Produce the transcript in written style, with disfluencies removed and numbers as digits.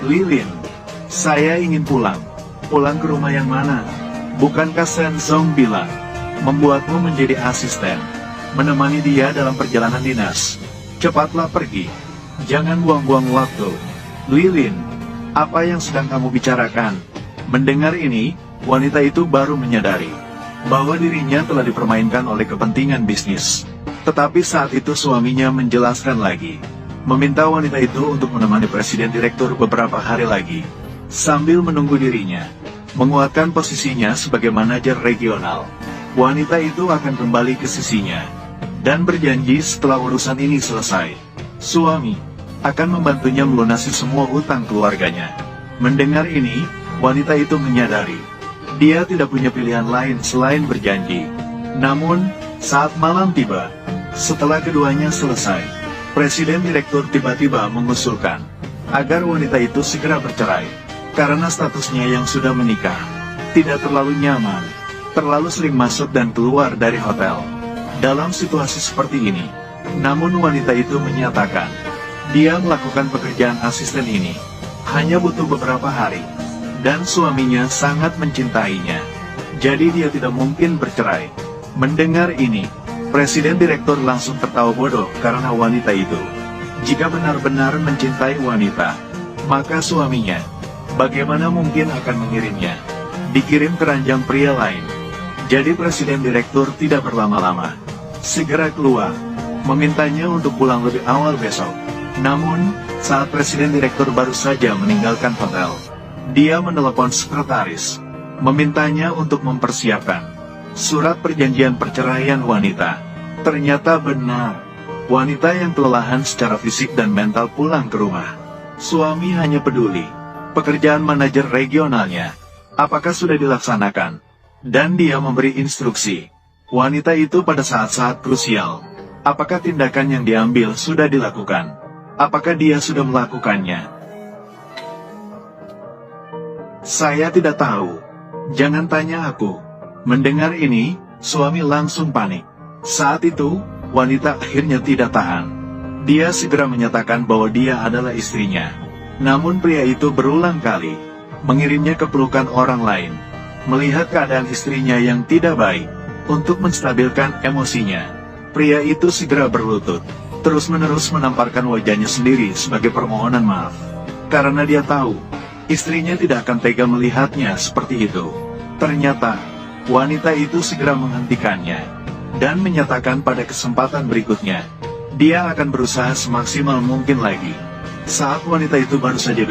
Lilin, saya ingin pulang. Pulang ke rumah yang mana? Bukankah Senzong bilang, membuatmu menjadi asisten, menemani dia dalam perjalanan dinas? Cepatlah pergi. Jangan buang-buang waktu. Lilin, apa yang sedang kamu bicarakan? Mendengar ini, wanita itu baru menyadari bahwa dirinya telah dipermainkan oleh kepentingan bisnis. Tetapi saat itu suaminya menjelaskan lagi, meminta wanita itu untuk menemani presiden direktur beberapa hari lagi, sambil menunggu dirinya menguatkan posisinya sebagai manajer regional. Wanita itu akan kembali ke sisinya dan berjanji setelah urusan ini selesai, suami akan membantunya melunasi semua utang keluarganya. Mendengar ini, wanita itu menyadari dia tidak punya pilihan lain selain berjanji. Namun, saat malam tiba, setelah keduanya selesai, presiden direktur tiba-tiba mengusulkan agar wanita itu segera bercerai, karena statusnya yang sudah menikah tidak terlalu nyaman, terlalu sering masuk dan keluar dari hotel. Dalam situasi seperti ini, namun wanita itu menyatakan dia melakukan pekerjaan asisten ini hanya butuh beberapa hari, dan suaminya sangat mencintainya, jadi dia tidak mungkin bercerai. Mendengar ini, presiden direktur langsung tertawa bodoh karena wanita itu. Jika benar-benar mencintai wanita, maka suaminya bagaimana mungkin akan mengirimnya dikirim ke ranjang pria lain? Jadi presiden direktur tidak berlama-lama, segera keluar, memintanya untuk pulang lebih awal besok. Namun, saat presiden direktur baru saja meninggalkan hotel, dia menelepon sekretaris, memintanya untuk mempersiapkan surat perjanjian perceraian wanita. Ternyata benar, wanita yang kelelahan secara fisik dan mental pulang ke rumah. Suami hanya peduli pekerjaan manajer regionalnya, apakah sudah dilaksanakan, dan dia memberi instruksi wanita itu pada saat-saat krusial. Apakah tindakan yang diambil sudah dilakukan? Apakah dia sudah melakukannya? Saya tidak tahu. Jangan tanya aku. Mendengar ini, suami langsung panik. Saat itu, wanita akhirnya tidak tahan. Dia segera menyatakan bahwa dia adalah istrinya. Namun pria itu berulang kali mengirimnya ke pelukan orang lain. Melihat keadaan istrinya yang tidak baik, untuk menstabilkan emosinya, pria itu segera berlutut, terus-menerus menamparkan wajahnya sendiri sebagai permohonan maaf. Karena dia tahu istrinya tidak akan tega melihatnya seperti itu. Ternyata, wanita itu segera menghentikannya, dan menyatakan pada kesempatan berikutnya, dia akan berusaha semaksimal mungkin lagi. Saat wanita itu baru saja